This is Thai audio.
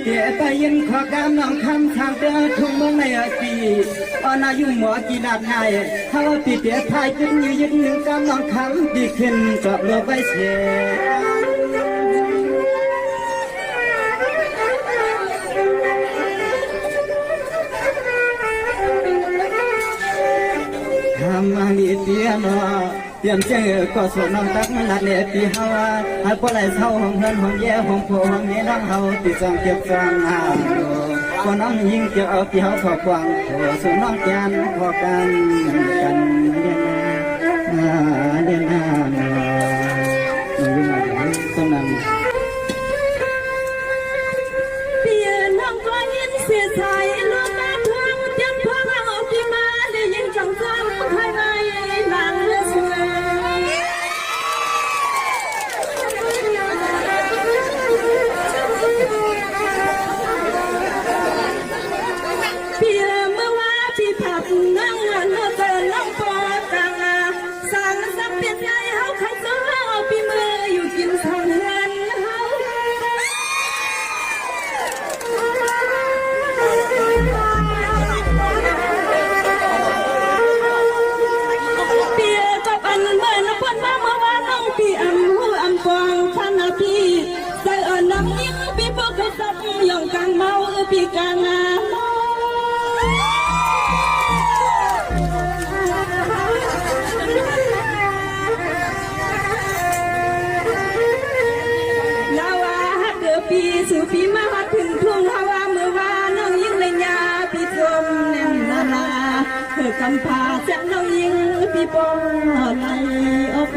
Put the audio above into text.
เตี๋ยไปยินขอกำน้องคำทางเดินทุ่งเมืองในปีอนายุหมอกีฬาไทยเขาปีเตี๋ยไทยจึงยืนหนึ่งกำน้องคำดีขึ้นกับโลกใบเสียทำอันนี้เตี้ยนอเตรียมเจอก็สวดน้องตักมันหลัดเละปีเฮาหากปลายเศร้าห้องเฮือนห้องแย่ห้องโพห้องนี้น้องเฮาตีจองเก็บจองหาก็น้องยิงเกี่ยวเอาปีเฮาขอบวังโอ้ส่วนน้องแกนพอกันกันเดียนาเนาะมันวิ่งมาตรงนั้นเปียน้องก็ยินเสียใจลูกแม่ทวงเตียนพ่อเอาที่มาได้ยินจังจังใครไงนางเลือดสวยเปียเมื่อว่าพี่ผับนั่งหันมาเจอน้องปอกังสั่งสักเปลี่ยนใจเฮาขันซ้อเอาพี่มืออยู่กินทางเงินเฮาเปียกับอันเมื่อนับวันมาเมื่อวานน้องพี่อำหูอำฟองท่านพี่ใส่อ่อนน้ำยิ่งพี่พวกเขาซับย่องกลางเมาพี่กลางน้ำปีสู่ปีมาวัดถึงทุ่งฮาวาเมื่อวานน้องยิงเลยาพี่จมแน่นนาเธอกำพาจะน้องยิงพี่ปองไหลออก